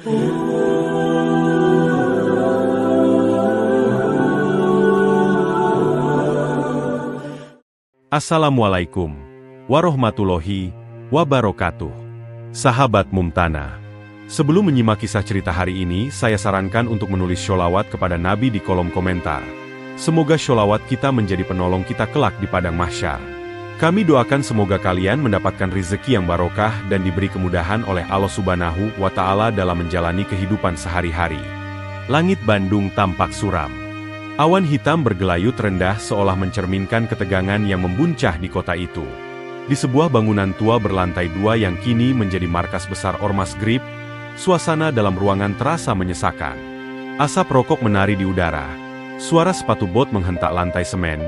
Assalamualaikum warahmatullahi wabarakatuh. Sahabat Mumtana, sebelum menyimak kisah cerita hari ini, saya sarankan untuk menulis sholawat kepada Nabi di kolom komentar. Semoga sholawat kita menjadi penolong kita kelak di padang mahsyar. Kami doakan semoga kalian mendapatkan rezeki yang barokah dan diberi kemudahan oleh Allah Subhanahu wa Ta'ala dalam menjalani kehidupan sehari-hari. Langit Bandung tampak suram. Awan hitam bergelayut rendah seolah mencerminkan ketegangan yang membuncah di kota itu. Di sebuah bangunan tua berlantai 2 yang kini menjadi markas besar Ormas Grip, suasana dalam ruangan terasa menyesakan. Asap rokok menari di udara, suara sepatu bot menghentak lantai semen,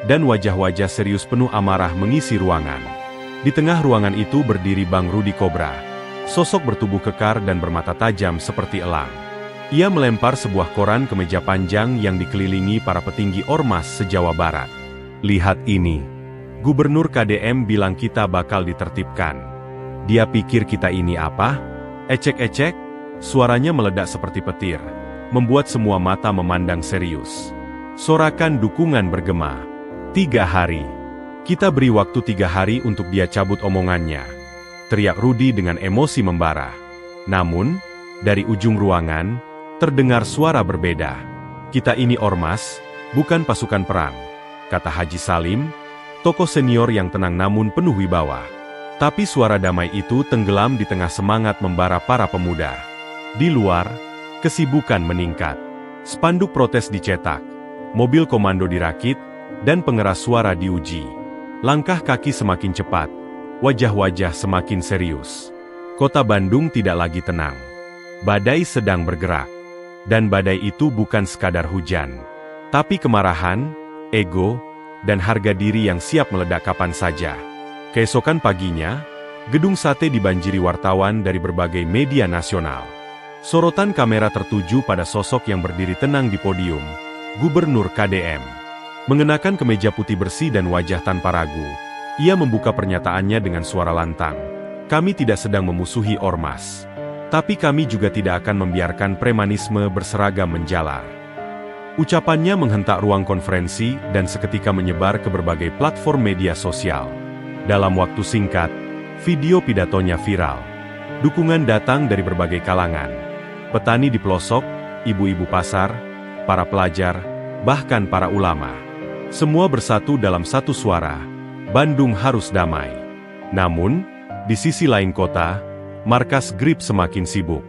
dan wajah-wajah serius penuh amarah mengisi ruangan. Di tengah ruangan itu berdiri Bang Rudi Kobra, sosok bertubuh kekar dan bermata tajam seperti elang. Ia melempar sebuah koran ke meja panjang yang dikelilingi para petinggi Ormas se-Jawa Barat. Lihat ini. Gubernur KDM bilang kita bakal ditertibkan. Dia pikir kita ini apa? Ecek-ecek? Suaranya meledak seperti petir, membuat semua mata memandang serius. Sorakan dukungan bergema. 3 hari. Kita beri waktu 3 hari untuk dia cabut omongannya. Teriak Rudi dengan emosi membara. Namun, dari ujung ruangan, terdengar suara berbeda. Kita ini ormas, bukan pasukan perang, kata Haji Salim, tokoh senior yang tenang namun penuh wibawa. Tapi suara damai itu tenggelam di tengah semangat membara para pemuda. Di luar, kesibukan meningkat. Spanduk protes dicetak, mobil komando dirakit, dan pengeras suara diuji. Langkah kaki semakin cepat, wajah-wajah semakin serius. Kota Bandung tidak lagi tenang. Badai sedang bergerak. Dan badai itu bukan sekadar hujan, tapi kemarahan, ego, dan harga diri yang siap meledak kapan saja. Keesokan paginya, gedung sate dibanjiri wartawan dari berbagai media nasional. Sorotan kamera tertuju pada sosok yang berdiri tenang di podium, Gubernur KDM. Mengenakan kemeja putih bersih dan wajah tanpa ragu, ia membuka pernyataannya dengan suara lantang. Kami tidak sedang memusuhi ormas. Tapi kami juga tidak akan membiarkan premanisme berseragam menjalar. Ucapannya menghentak ruang konferensi dan seketika menyebar ke berbagai platform media sosial. Dalam waktu singkat, video pidatonya viral. Dukungan datang dari berbagai kalangan. Petani di pelosok, ibu-ibu pasar, para pelajar, bahkan para ulama. Semua bersatu dalam satu suara, Bandung harus damai. Namun, di sisi lain kota, markas Grip semakin sibuk.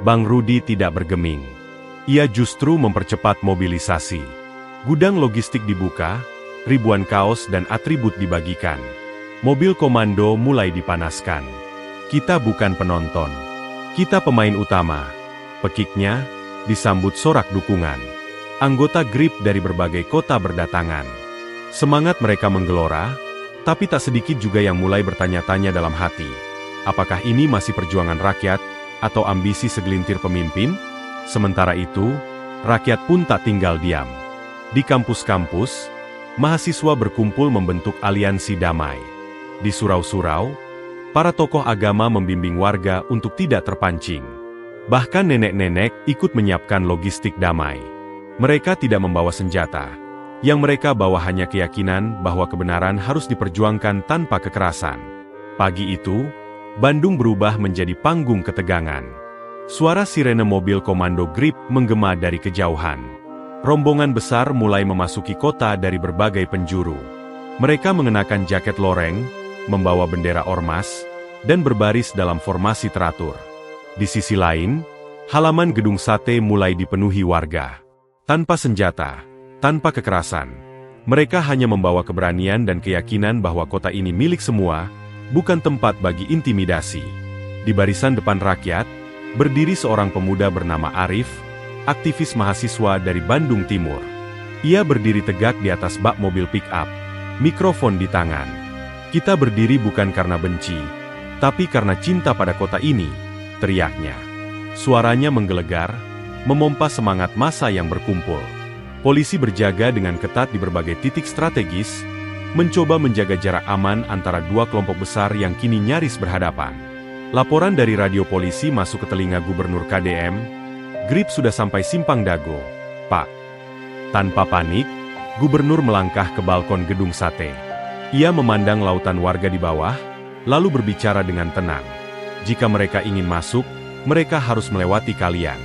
Bang Rudi tidak bergeming. Ia justru mempercepat mobilisasi. Gudang logistik dibuka, ribuan kaos dan atribut dibagikan. Mobil komando mulai dipanaskan. Kita bukan penonton. Kita pemain utama. Pekiknya, disambut sorak dukungan. Anggota Grip dari berbagai kota berdatangan. Semangat mereka menggelora, tapi tak sedikit juga yang mulai bertanya-tanya dalam hati. Apakah ini masih perjuangan rakyat, atau ambisi segelintir pemimpin? Sementara itu, rakyat pun tak tinggal diam. Di kampus-kampus, mahasiswa berkumpul membentuk aliansi damai. Di surau-surau, para tokoh agama membimbing warga untuk tidak terpancing. Bahkan nenek-nenek ikut menyiapkan logistik damai. Mereka tidak membawa senjata. Yang mereka bawa hanya keyakinan bahwa kebenaran harus diperjuangkan tanpa kekerasan. Pagi itu, Bandung berubah menjadi panggung ketegangan. Suara sirene mobil komando Grip menggema dari kejauhan. Rombongan besar mulai memasuki kota dari berbagai penjuru. Mereka mengenakan jaket loreng, membawa bendera ormas, dan berbaris dalam formasi teratur. Di sisi lain, halaman gedung sate mulai dipenuhi warga. Tanpa senjata, tanpa kekerasan, mereka hanya membawa keberanian dan keyakinan bahwa kota ini milik semua, bukan tempat bagi intimidasi. Di barisan depan rakyat, berdiri seorang pemuda bernama Arif, aktivis mahasiswa dari Bandung Timur. Ia berdiri tegak di atas bak mobil pick-up, mikrofon di tangan. Kita berdiri bukan karena benci, tapi karena cinta pada kota ini, teriaknya. Suaranya menggelegar, memompa semangat massa yang berkumpul. Polisi berjaga dengan ketat di berbagai titik strategis, mencoba menjaga jarak aman antara dua kelompok besar yang kini nyaris berhadapan. Laporan dari radio polisi masuk ke telinga Gubernur KDM. Grip sudah sampai Simpang Dago, Pak. Tanpa panik, Gubernur melangkah ke balkon gedung sate. Ia memandang lautan warga di bawah, lalu berbicara dengan tenang. Jika mereka ingin masuk, mereka harus melewati kalian.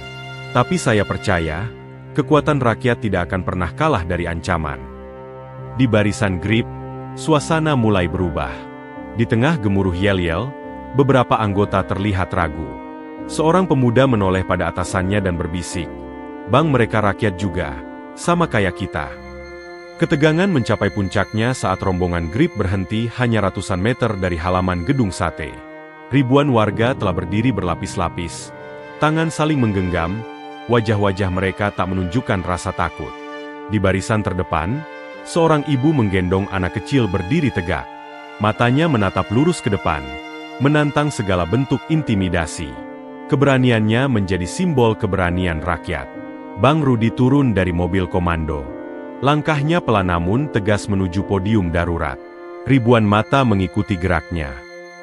Tapi saya percaya, kekuatan rakyat tidak akan pernah kalah dari ancaman. Di barisan Grip, suasana mulai berubah. Di tengah gemuruh yel-yel, beberapa anggota terlihat ragu. Seorang pemuda menoleh pada atasannya dan berbisik, "Bang, mereka rakyat juga, sama kayak kita." Ketegangan mencapai puncaknya saat rombongan Grip berhenti hanya ratusan meter dari halaman gedung sate. Ribuan warga telah berdiri berlapis-lapis. Tangan saling menggenggam, wajah-wajah mereka tak menunjukkan rasa takut. Di barisan terdepan, seorang ibu menggendong anak kecil berdiri tegak. Matanya menatap lurus ke depan, menantang segala bentuk intimidasi. Keberaniannya menjadi simbol keberanian rakyat. Bang Rudi turun dari mobil komando. Langkahnya pelan namun tegas menuju podium darurat. Ribuan mata mengikuti geraknya.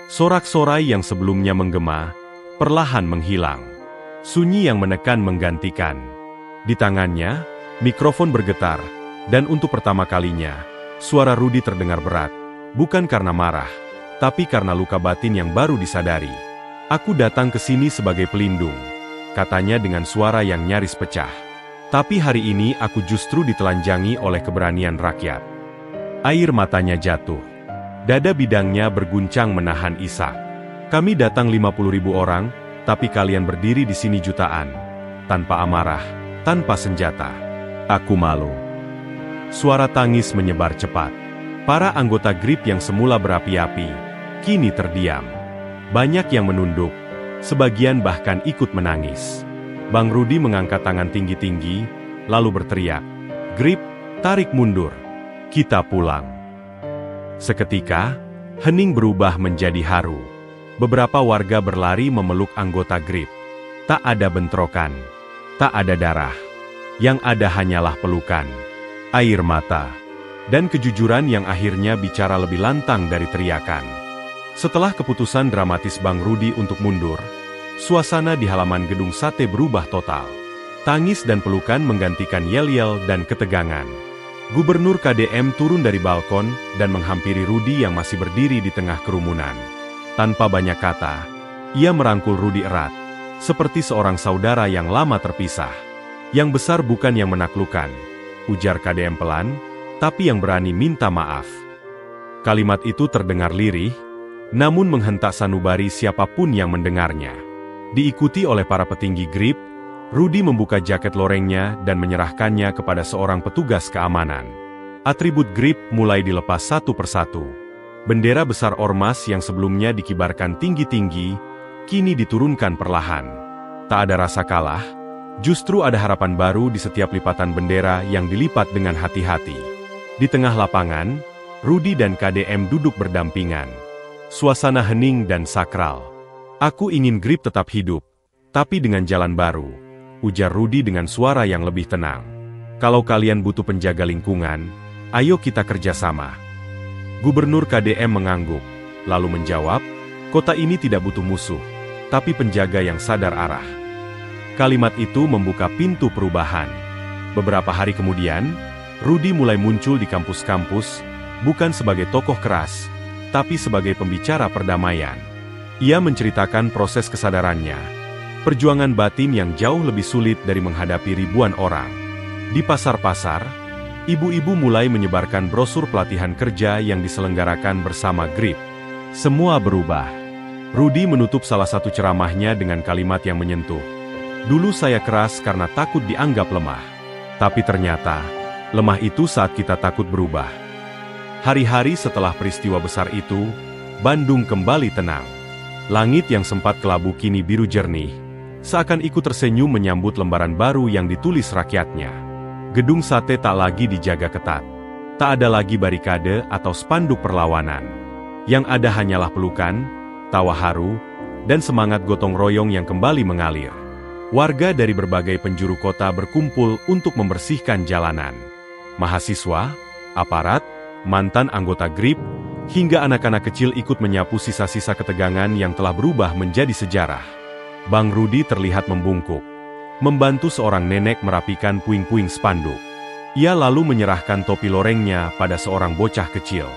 Sorak-sorai yang sebelumnya menggema, perlahan menghilang. Sunyi yang menekan menggantikan. Di tangannya, mikrofon bergetar, dan untuk pertama kalinya, suara Rudi terdengar berat, bukan karena marah, tapi karena luka batin yang baru disadari. "Aku datang ke sini sebagai pelindung," katanya dengan suara yang nyaris pecah. "Tapi hari ini aku justru ditelanjangi oleh keberanian rakyat." Air matanya jatuh. Dada bidangnya berguncang menahan isak. "Kami datang 50.000 orang, tapi kalian berdiri di sini jutaan. Tanpa amarah, tanpa senjata. Aku malu." Suara tangis menyebar cepat. Para anggota Grip yang semula berapi-api, kini terdiam. Banyak yang menunduk, sebagian bahkan ikut menangis. Bang Rudi mengangkat tangan tinggi-tinggi, lalu berteriak, "Grip, tarik mundur. Kita pulang." Seketika, hening berubah menjadi haru. Beberapa warga berlari memeluk anggota Grip. Tak ada bentrokan, tak ada darah. Yang ada hanyalah pelukan, air mata, dan kejujuran yang akhirnya bicara lebih lantang dari teriakan. Setelah keputusan dramatis Bang Rudi untuk mundur, suasana di halaman gedung sate berubah total. Tangis dan pelukan menggantikan yel-yel dan ketegangan. Gubernur KDM turun dari balkon dan menghampiri Rudi yang masih berdiri di tengah kerumunan. Tanpa banyak kata, ia merangkul Rudi erat, seperti seorang saudara yang lama terpisah. "Yang besar bukan yang menaklukkan," ujar KDM pelan, "tapi yang berani minta maaf." Kalimat itu terdengar lirih, namun menghentak sanubari siapapun yang mendengarnya. Diikuti oleh para petinggi Grip, Rudi membuka jaket lorengnya dan menyerahkannya kepada seorang petugas keamanan. Atribut Grip mulai dilepas satu persatu. Bendera besar ormas yang sebelumnya dikibarkan tinggi-tinggi, kini diturunkan perlahan. Tak ada rasa kalah, justru ada harapan baru di setiap lipatan bendera yang dilipat dengan hati-hati. Di tengah lapangan, Rudi dan KDM duduk berdampingan. Suasana hening dan sakral. "Aku ingin Grip tetap hidup, tapi dengan jalan baru," ujar Rudi dengan suara yang lebih tenang. "Kalau kalian butuh penjaga lingkungan, ayo kita kerjasama." Gubernur KDM mengangguk, lalu menjawab, "Kota ini tidak butuh musuh, tapi penjaga yang sadar arah." Kalimat itu membuka pintu perubahan. Beberapa hari kemudian, Rudi mulai muncul di kampus-kampus, bukan sebagai tokoh keras, tapi sebagai pembicara perdamaian. Ia menceritakan proses kesadarannya, perjuangan batin yang jauh lebih sulit dari menghadapi ribuan orang. Di pasar-pasar, ibu-ibu mulai menyebarkan brosur pelatihan kerja yang diselenggarakan bersama Grip. Semua berubah. Rudi menutup salah satu ceramahnya dengan kalimat yang menyentuh. "Dulu saya keras karena takut dianggap lemah. Tapi ternyata, lemah itu saat kita takut berubah." Hari-hari setelah peristiwa besar itu, Bandung kembali tenang. Langit yang sempat kelabu kini biru jernih, seakan ikut tersenyum menyambut lembaran baru yang ditulis rakyatnya. Gedung sate tak lagi dijaga ketat. Tak ada lagi barikade atau spanduk perlawanan. Yang ada hanyalah pelukan, tawa haru, dan semangat gotong royong yang kembali mengalir. Warga dari berbagai penjuru kota berkumpul untuk membersihkan jalanan. Mahasiswa, aparat, mantan anggota Grip, Hingga anak-anak kecil ikut menyapu sisa-sisa ketegangan yang telah berubah menjadi sejarah. Bang Rudi terlihat membungkuk, membantu seorang nenek merapikan puing-puing spanduk. Ia lalu menyerahkan topi lorengnya pada seorang bocah kecil.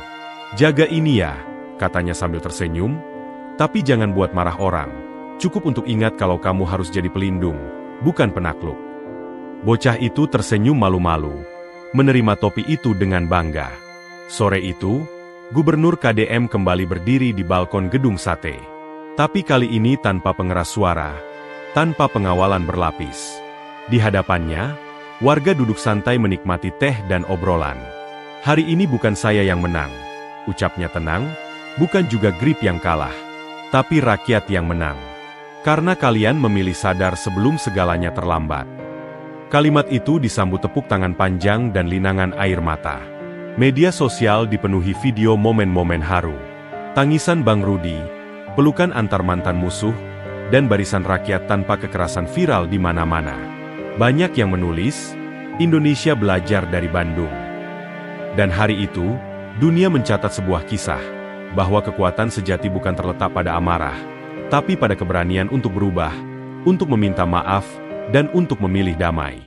"Jaga ini ya," katanya sambil tersenyum, "tapi jangan buat marah orang. Cukup untuk ingat kalau kamu harus jadi pelindung, bukan penakluk." Bocah itu tersenyum malu-malu, menerima topi itu dengan bangga. Sore itu, Gubernur KDM kembali berdiri di balkon gedung sate. Tapi kali ini tanpa pengeras suara, tanpa pengawalan berlapis. Di hadapannya, warga duduk santai menikmati teh dan obrolan. "Hari ini bukan saya yang menang," ucapnya tenang, "bukan juga Grip yang kalah, tapi rakyat yang menang. Karena kalian memilih sadar sebelum segalanya terlambat." Kalimat itu disambut tepuk tangan panjang dan linangan air mata. Media sosial dipenuhi video momen-momen haru. Tangisan Bang Rudi, pelukan antar mantan musuh, dan barisan rakyat tanpa kekerasan viral di mana-mana. Banyak yang menulis, "Indonesia belajar dari Bandung." Dan hari itu, dunia mencatat sebuah kisah, bahwa kekuatan sejati bukan terletak pada amarah, tapi pada keberanian untuk berubah, untuk meminta maaf, dan untuk memilih damai.